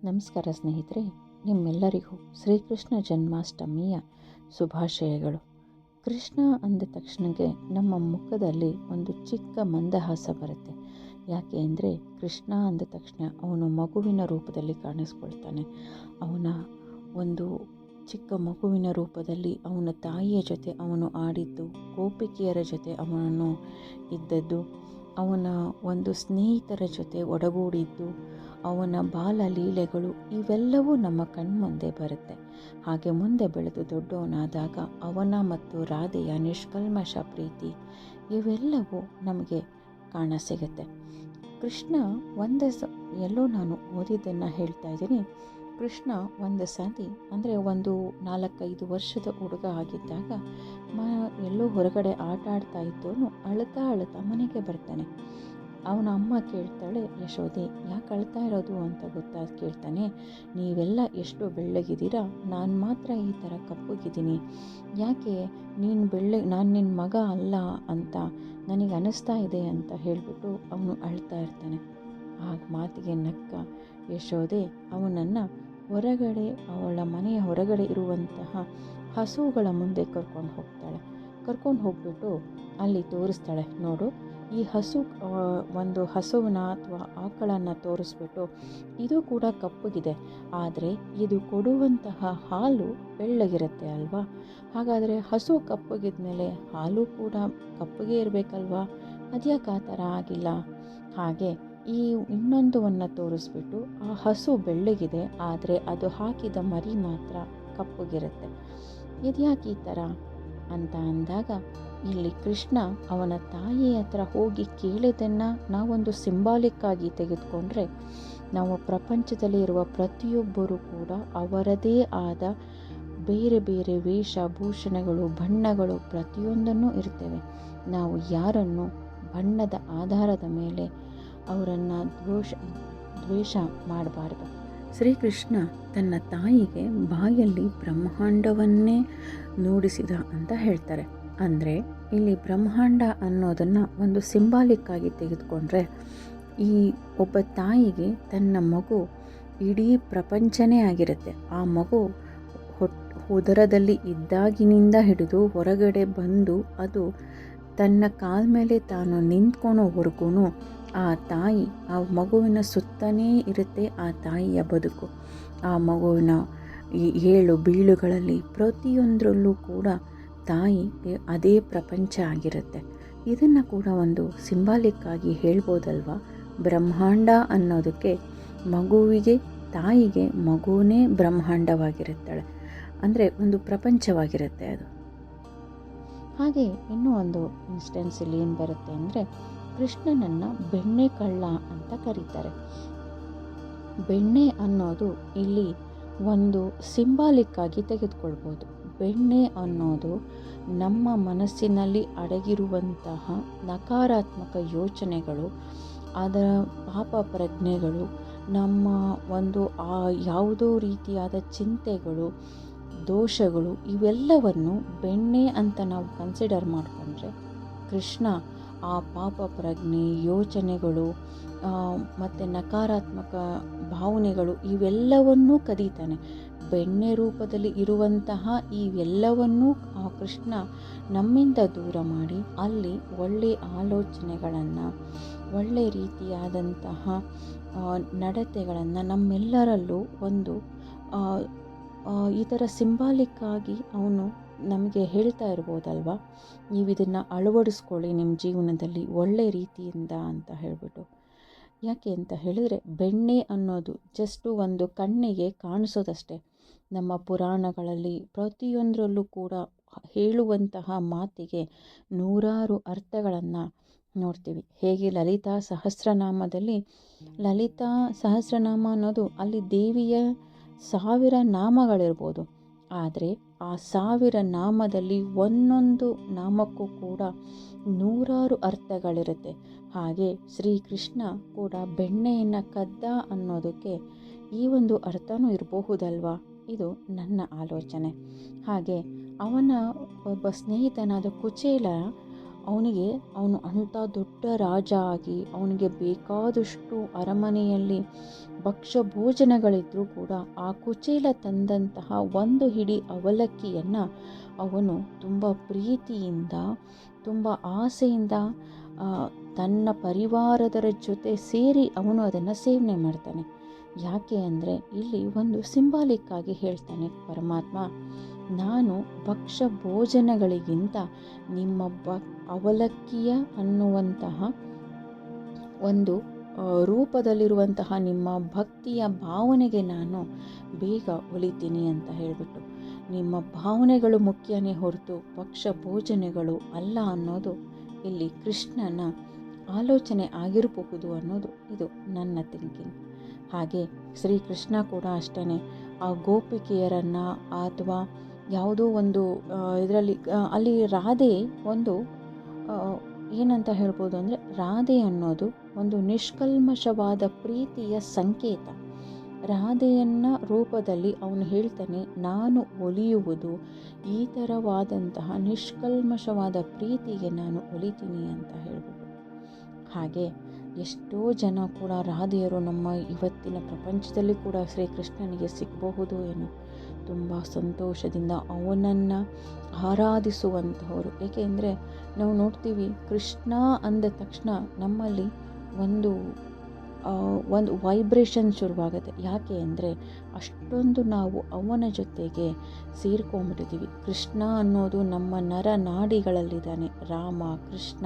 ನಮಸ್ಕಾರ ಸ್ನೇಹಿತರೆ, ನಿಮ್ಮೆಲ್ಲರಿಗೂ ಶ್ರೀಕೃಷ್ಣ ಜನ್ಮಾಷ್ಟಮಿಯ ಶುಭಾಶಯಗಳು. ಕೃಷ್ಣ ಅಂದ ತಕ್ಷಣಕ್ಕೆ ನಮ್ಮ ಮುಖದಲ್ಲಿ ಒಂದು ಚಿಕ್ಕ ಮಂದಹಾಸ ಬರುತ್ತೆ. ಯಾಕೆ ಅಂದರೆ ಕೃಷ್ಣ ಅಂದ ತಕ್ಷಣ ಅವನು ಮಗುವಿನ ರೂಪದಲ್ಲಿ ಕಾಣಿಸ್ಕೊಳ್ತಾನೆ. ಅವನ ಒಂದು ಚಿಕ್ಕ ಮಗುವಿನ ರೂಪದಲ್ಲಿ ಅವನ ತಾಯಿಯ ಜೊತೆ ಅವನು ಆಡಿದ್ದು, ಗೋಪಿಕೆಯರ ಜೊತೆ ಅವನನ್ನು ಇದ್ದದ್ದು, ಅವನ ಒಂದು ಸ್ನೇಹಿತರ ಜೊತೆ ಒಡಗೂಡಿದ್ದು, ಅವನ ಬಾಲ ಲೀಲೆಗಳು ಇವೆಲ್ಲವೂ ನಮ್ಮ ಕಣ್ಮುಂದೆ ಬರುತ್ತೆ. ಹಾಗೆ ಮುಂದೆ ಬೆಳೆದು ದೊಡ್ಡವನಾದಾಗ ಅವನ ಮತ್ತು ರಾಧೆಯ ನಿಷ್ಕಲ್ಮಶ ಪ್ರೀತಿ ಇವೆಲ್ಲವೂ ನಮಗೆ ಕಾಣಸಿಗುತ್ತೆ. ಕೃಷ್ಣ ಎಲ್ಲೋ ನಾನು ಓದಿದ್ದನ್ನು ಹೇಳ್ತಾ ಇದ್ದೀನಿ. ಕೃಷ್ಣ ಒಂದು ಸಾರಿ ಅಂದರೆ ಒಂದು 4-5 ವರ್ಷದ ಹುಡುಗ ಆಗಿದ್ದಾಗ ಎಲ್ಲೋ ಹೊರಗಡೆ ಆಟ ಆಡ್ತಾ ಇದ್ದವನು ಅಳ್ತಾ ಮನೆಗೆ ಬರ್ತಾನೆ. ಅವನ ಅಮ್ಮ ಕೇಳ್ತಾಳೆ, ಯಶೋದೆ ಯಾಕೆ ಅಳ್ತಾ ಇರೋದು ಅಂತ ಕೇಳ್ತಾನೆ. ನೀವೆಲ್ಲ ಎಷ್ಟು ಬೆಳ್ಳಗಿದ್ದೀರಾ, ನಾನು ಮಾತ್ರ ಈ ಥರ ಕಪ್ಪಗಿದ್ದೀನಿ, ಯಾಕೆ ನಾನು ನಿನ್ನ ಮಗ ಅಲ್ಲ ಅಂತ ನನಗೆ ಅನ್ನಿಸ್ತಾ ಇದೆ ಅಂತ ಹೇಳಿಬಿಟ್ಟು ಅವನು ಅಳ್ತಾ ಇರ್ತಾನೆ. ಆ ಮಾತಿಗೆ ನಕ್ಕ ಯಶೋದೆ ಅವನನ್ನು ಹೊರಗಡೆ, ಅವಳ ಮನೆಯ ಹೊರಗಡೆ ಇರುವಂತಹ ಹಸುಗಳ ಮುಂದೆ ಕರ್ಕೊಂಡು ಹೋಗ್ಬಿಟ್ಟು ಅಲ್ಲಿ ತೋರಿಸ್ತಾಳೆ. ನೋಡು, ಈ ಒಂದು ಹಸುವನ್ನ ಅಥವಾ ಆಕಳನ್ನು ತೋರಿಸ್ಬಿಟ್ಟು, ಇದು ಕೂಡ ಕಪ್ಪಗಿದೆ, ಆದರೆ ಇದು ಕೊಡುವಂತಹ ಹಾಲು ಬೆಳ್ಳಗಿರುತ್ತೆ ಅಲ್ವಾ, ಹಾಗಾದರೆ ಹಸು ಕಪ್ಪಗಿದ ಮೇಲೆ ಹಾಲು ಕೂಡ ಕಪ್ಪಗೆ ಇರಬೇಕಲ್ವಾ, ಅದ್ಯಾಕೆ ಆ ಥರ ಆಗಿಲ್ಲ? ಹಾಗೆ ಈ ಇನ್ನೊಂದನ್ನು ತೋರಿಸ್ಬಿಟ್ಟು, ಆ ಹಸು ಬೆಳ್ಳಗಿದೆ ಆದರೆ ಅದು ಹಾಕಿದ ಮರಿ ಮಾತ್ರ ಕಪ್ಪಗಿರುತ್ತೆ, ಇದ್ಯಾಕೆ ಈ ಥರ ಅಂತ ಅಂದಾಗ, ಇಲ್ಲಿ ಕೃಷ್ಣ ಅವನ ತಾಯಿಯ ಹತ್ರ ಹೋಗಿ ಕೇಳಿದ್ದನ್ನು ನಾವೊಂದು ಸಿಂಬಾಲಿಕ್ ಆಗಿ ತೆಗೆದುಕೊಂಡ್ರೆ, ನಾವು ಪ್ರಪಂಚದಲ್ಲಿ ಇರುವ ಪ್ರತಿಯೊಬ್ಬರೂ ಕೂಡ ಅವರದೇ ಆದ ಬೇರೆ ಬೇರೆ ವೇಷಭೂಷಣಗಳು, ಬಣ್ಣಗಳು ಪ್ರತಿಯೊಂದನ್ನು ಇರ್ತೇವೆ. ನಾವು ಯಾರನ್ನು ಬಣ್ಣದ ಆಧಾರದ ಮೇಲೆ ಅವರನ್ನು ದ್ವೇಷ ಮಾಡಬಾರ್ದು. ಶ್ರೀಕೃಷ್ಣ ತನ್ನ ತಾಯಿಗೆ ಬಾಯಲ್ಲಿ ಬ್ರಹ್ಮಾಂಡವನ್ನೇ ನುಡಿಸಿದ ಅಂತ ಹೇಳ್ತಾರೆ. ಅಂದರೆ ಇಲ್ಲಿ ಬ್ರಹ್ಮಾಂಡ ಅನ್ನೋದನ್ನು ಒಂದು ಸಿಂಬಾಲಿಕ್ ಆಗಿ ತೆಗೆದುಕೊಂಡ್ರೆ, ಈ ಒಬ್ಬ ತಾಯಿಗೆ ತನ್ನ ಮಗು ಇಡೀ ಪ್ರಪಂಚನೇ ಆಗಿರುತ್ತೆ. ಆ ಮಗು ಉದರದಲ್ಲಿ ಇದ್ದಾಗಿನಿಂದ ಹಿಡಿದು ಹೊರಗಡೆ ಬಂದು ಅದು ತನ್ನ ಕಾಲ ಮೇಲೆ ತಾನು ನಿಂತ್ಕೊಳೋವರೆಗೂ ಆ ತಾಯಿ, ಆ ಮಗುವಿನ ಸುತ್ತನೇ ಇರುತ್ತೆ ಆ ತಾಯಿಯ ಬದುಕು. ಆ ಮಗುವಿನ ಈ ಏಳು ಬೀಳುಗಳಲ್ಲಿ ಪ್ರತಿಯೊಂದರಲ್ಲೂ ಕೂಡ ತಾಯಿ ಅದೇ ಪ್ರಪಂಚ ಆಗಿರುತ್ತೆ. ಇದನ್ನು ಕೂಡ ಒಂದು ಸಿಂಬಾಲಿಕ್ ಆಗಿ ಹೇಳ್ಬೋದಲ್ವ. ಬ್ರಹ್ಮಾಂಡ ಅನ್ನೋದಕ್ಕೆ ಮಗುವಿಗೆ, ತಾಯಿಗೆ ಮಗುವೇ ಬ್ರಹ್ಮಾಂಡವಾಗಿರುತ್ತಾಳೆ, ಅಂದರೆ ಒಂದು ಪ್ರಪಂಚವಾಗಿರುತ್ತೆ ಅದು. ಹಾಗೆ ಇನ್ನೂ ಒಂದು ಇನ್ಸ್ಟೆನ್ಸ್ ಇಲ್ಲಿ ಏನು ಬರುತ್ತೆ ಅಂದರೆ, ಕೃಷ್ಣನನ್ನು ಬೆಣ್ಣೆ ಕಳ್ಳ ಅಂತ ಕರೀತಾರೆ. ಬೆಣ್ಣೆ ಅನ್ನೋದು ಇಲ್ಲಿ ಒಂದು ಸಿಂಬಾಲಿಕ್ ಆಗಿ ತೆಗೆದುಕೊಳ್ಬೋದು. ಬೆಣ್ಣೆ ಅನ್ನೋದು ನಮ್ಮ ಮನಸ್ಸಿನಲ್ಲಿ ಅಡಗಿರುವಂತಹ ನಕಾರಾತ್ಮಕ ಯೋಚನೆಗಳು, ಅದರ ಪಾಪ ಪ್ರಜ್ಞೆಗಳು, ನಮ್ಮ ಒಂದು ಯಾವುದೋ ರೀತಿಯಾದ ಚಿಂತೆಗಳು, ದೋಷಗಳು ಇವೆಲ್ಲವನ್ನು ಬೆಣ್ಣೆ ಅಂತ ನಾವು ಕನ್ಸಿಡರ್ ಮಾಡಿಕೊಂಡ್ರೆ, ಕೃಷ್ಣ ಆ ಪಾಪ ಪ್ರಜ್ಞೆ, ಯೋಚನೆಗಳು ಮತ್ತು ನಕಾರಾತ್ಮಕ ಭಾವನೆಗಳು ಇವೆಲ್ಲವನ್ನೂ ಕದೀತಾನೆ. ಬೆಣ್ಣೆ ರೂಪದಲ್ಲಿ ಇರುವಂತಹ ಇವೆಲ್ಲವನ್ನೂ ಆ ಕೃಷ್ಣ ನಮ್ಮಿಂದ ದೂರ ಮಾಡಿ, ಅಲ್ಲಿ ಒಳ್ಳೆಯ ಆಲೋಚನೆಗಳನ್ನು, ಒಳ್ಳೆ ರೀತಿಯಾದಂತಹ ನಡತೆಗಳನ್ನು ನಮ್ಮೆಲ್ಲರಲ್ಲೂ ಒಂದು ಈ ಥರ ಸಿಂಬಾಲಿಕ್ ಆಗಿ ಅವನು ನಮಗೆ ಹೇಳ್ತಾ ಇರ್ಬೋದಲ್ವ, ನೀವು ಇದನ್ನು ಅಳವಡಿಸ್ಕೊಳ್ಳಿ ನಿಮ್ಮ ಜೀವನದಲ್ಲಿ ಒಳ್ಳೆ ರೀತಿಯಿಂದ ಅಂತ ಹೇಳಿಬಿಟ್ಟು. ಯಾಕೆ ಅಂತ ಹೇಳಿದರೆ, ಬೆಣ್ಣೆ ಅನ್ನೋದು ಜಸ್ಟು ಒಂದು ಕಣ್ಣಿಗೆ ಕಾಣಿಸೋದಷ್ಟೇ. ನಮ್ಮ ಪುರಾಣಗಳಲ್ಲಿ ಪ್ರತಿಯೊಂದರಲ್ಲೂ ಕೂಡ ಹೇಳುವಂತಹ ಮಾತಿಗೆ ನೂರಾರು ಅರ್ಥಗಳನ್ನು ನೋಡ್ತೀವಿ. ಹೇಗೆ ಲಲಿತಾ ಸಹಸ್ರನಾಮದಲ್ಲಿ, ಲಲಿತಾ ಸಹಸ್ರನಾಮ ಅನ್ನೋದು ಅಲ್ಲಿ ದೇವಿಯ 1000 ನಾಮಗಳಿರ್ಬೋದು, ಆದರೆ ಆ 1000 ನಾಮದಲ್ಲಿ ಒಂದೊಂದು ನಾಮಕ್ಕೂ ಕೂಡ ನೂರಾರು ಅರ್ಥಗಳಿರುತ್ತೆ. ಹಾಗೆ ಶ್ರೀಕೃಷ್ಣ ಕೂಡ ಬೆಣ್ಣೆಯನ್ನು ಕದ್ದ ಅನ್ನೋದಕ್ಕೆ ಈ ಒಂದು ಅರ್ಥನೂ ಇರಬಹುದಲ್ವಾ? ಇದು ನನ್ನ ಆಲೋಚನೆ. ಹಾಗೆ ಅವನ ಒಬ್ಬ ಸ್ನೇಹಿತನಾದ ಕುಚೇಲ ಅವನು ಅಂಥ ದೊಡ್ಡ ರಾಜ ಆಗಿ ಅವನಿಗೆ ಬೇಕಾದಷ್ಟು ಅರಮನೆಯಲ್ಲಿ ಭಕ್ಷ್ಯ ಭೋಜನಗಳಿದ್ರೂ ಕೂಡ ಆ ಕುಚೇಲ ತಂದಂತಹ ಒಂದು ಹಿಡಿ ಅವಲಕ್ಕಿಯನ್ನು ಅವನು ತುಂಬ ಪ್ರೀತಿಯಿಂದ ತುಂಬ ಆಸೆಯಿಂದ ತನ್ನ ಪರಿವಾರದರ ಜೊತೆ ಸೇರಿ ಅವನು ಅದನ್ನು ಸೇವನೆ ಮಾಡ್ತಾನೆ. ಯಾಕೆ ಅಂದರೆ ಇಲ್ಲಿ ಒಂದು ಸಿಂಬಾಲಿಕ್ ಆಗಿ ಹೇಳ್ತಾನೆ ಪರಮಾತ್ಮ, ನಾನು ಭಕ್ಷ್ಯ ಭೋಜನಗಳಿಗಿಂತ ನಿಮ್ಮ ಅವಲಕ್ಕಿಯ ಅನ್ನುವಂತಹ ಒಂದು ರೂಪದಲ್ಲಿರುವಂತಹ ನಿಮ್ಮ ಭಕ್ತಿಯ ಭಾವನೆಗೆ ನಾನು ಬೇಗ ಒಲಿತೀನಿ ಅಂತ ಹೇಳಿಬಿಟ್ಟು, ನಿಮ್ಮ ಭಾವನೆಗಳು ಮುಖ್ಯನೇ ಹೊರತು ಭಕ್ಷ್ಯ ಭೋಜನಗಳು ಅಲ್ಲ ಅನ್ನೋದು ಇಲ್ಲಿ ಕೃಷ್ಣನ ಆಲೋಚನೆ ಆಗಿರಬಹುದು ಅನ್ನೋದು ಇದು ನನ್ನ ಥಿಂಕಿಂಗ್. ಹಾಗೆ ಶ್ರೀಕೃಷ್ಣ ಕೂಡ ಅಷ್ಟೇ ಆ ಗೋಪಿಕೆಯರನ್ನು ಅಥವಾ ಯಾವುದೋ ಒಂದು ಇದರಲ್ಲಿ ಅಲ್ಲಿ ರಾಧೆ ಒಂದು ಏನಂತ ಹೇಳ್ಬೋದು ಅಂದರೆ, ರಾಧೆ ಅನ್ನೋದು ಒಂದು ನಿಷ್ಕಲ್ಮಶವಾದ ಪ್ರೀತಿಯ ಸಂಕೇತ. ರಾಧೆಯನ್ನ ರೂಪದಲ್ಲಿ ಅವನು ಹೇಳ್ತಾನೆ, ನಾನು ಒಲಿಯುವುದು ಈ ಥರವಾದಂತಹ ನಿಷ್ಕಲ್ಮಶವಾದ ಪ್ರೀತಿಗೆ ನಾನು ಒಲಿತೀನಿ ಅಂತ ಹೇಳ್ಬಿಟ್ಟು. ಹಾಗೆ ಎಷ್ಟೋ ಜನ ಕೂಡ ರಾಧೆಯರು ನಮ್ಮ ಇವತ್ತಿನ ಪ್ರಪಂಚದಲ್ಲಿ ಕೂಡ ಶ್ರೀಕೃಷ್ಣನಿಗೆ ಸಿಗಬಹುದು ಏನೋ, ತುಂಬ ಸಂತೋಷದಿಂದ ಅವನನ್ನು ಆರಾಧಿಸುವಂತಹವರು. ಏಕೆಂದರೆ ನಾವು ನೋಡ್ತೀವಿ, ಕೃಷ್ಣ ಅಂದ ತಕ್ಷಣ ನಮ್ಮಲ್ಲಿ ಒಂದು ವೈಬ್ರೇಷನ್ ಶುರುವಾಗುತ್ತೆ. ಯಾಕೆ ಅಂದರೆ ಅಷ್ಟೊಂದು ನಾವು ಅವನ ಜೊತೆಗೆ ಸೇರ್ಕೊಂಡ್ಬಿಟ್ಟಿದ್ದೀವಿ. ಕೃಷ್ಣ ಅನ್ನೋದು ನಮ್ಮ ನರನಾಡಿಗಳಲ್ಲಿದ್ದಾನೆ. ರಾಮ, ಕೃಷ್ಣ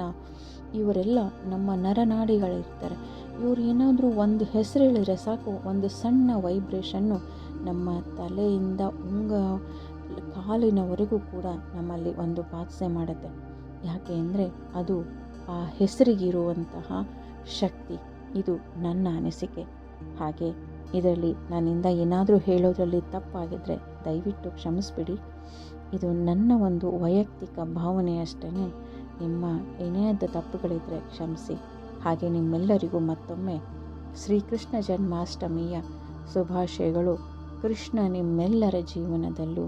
ಇವರೆಲ್ಲ ನಮ್ಮ ನರನಾಡಿಗಳಿರ್ತಾರೆ. ಇವರು ಏನಾದರೂ ಒಂದು ಹೆಸರು ಹೇಳಿದ್ರೆ ಸಾಕು, ಒಂದು ಸಣ್ಣ ವೈಬ್ರೇಷನ್ನು ನಮ್ಮ ತಲೆಯಿಂದ ಕಾಲಿನವರೆಗೂ ಕೂಡ ನಮ್ಮಲ್ಲಿ ಒಂದು ಬಾಧೆ ಮಾಡುತ್ತೆ. ಯಾಕೆ ಅಂದರೆ ಅದು ಆ ಹೆಸರಿಗಿರುವಂತಹ ಶಕ್ತಿ. ಇದು ನನ್ನ ಅನಿಸಿಕೆ. ಹಾಗೆ ಇದರಲ್ಲಿ ನನ್ನಿಂದ ಏನಾದರೂ ಹೇಳೋದ್ರಲ್ಲಿ ತಪ್ಪಾಗಿದ್ದರೆ ದಯವಿಟ್ಟು ಕ್ಷಮಿಸ್ಬಿಡಿ. ಇದು ನನ್ನ ಒಂದು ವೈಯಕ್ತಿಕ ಭಾವನೆ ಅಷ್ಟೇ. ನಿಮ್ಮ ಏನೇ ಆದ ತಪ್ಪುಗಳಿದ್ದರೆ ಕ್ಷಮಿಸಿ. ಹಾಗೆ ನಿಮ್ಮೆಲ್ಲರಿಗೂ ಮತ್ತೊಮ್ಮೆ ಶ್ರೀಕೃಷ್ಣ ಜನ್ಮಾಷ್ಟಮಿಯ ಶುಭಾಶಯಗಳು. ಕೃಷ್ಣ ನಿಮ್ಮೆಲ್ಲರ ಜೀವನದಲ್ಲೂ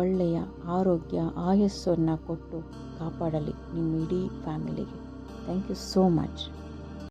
ಒಳ್ಳೆಯ ಆರೋಗ್ಯ ಆಯಸ್ಸನ್ನು ಕೊಟ್ಟು ಕಾಪಾಡಲಿ ನಿಮ್ಮ ಇಡೀ ಫ್ಯಾಮಿಲಿಗೆ. Thank you so much.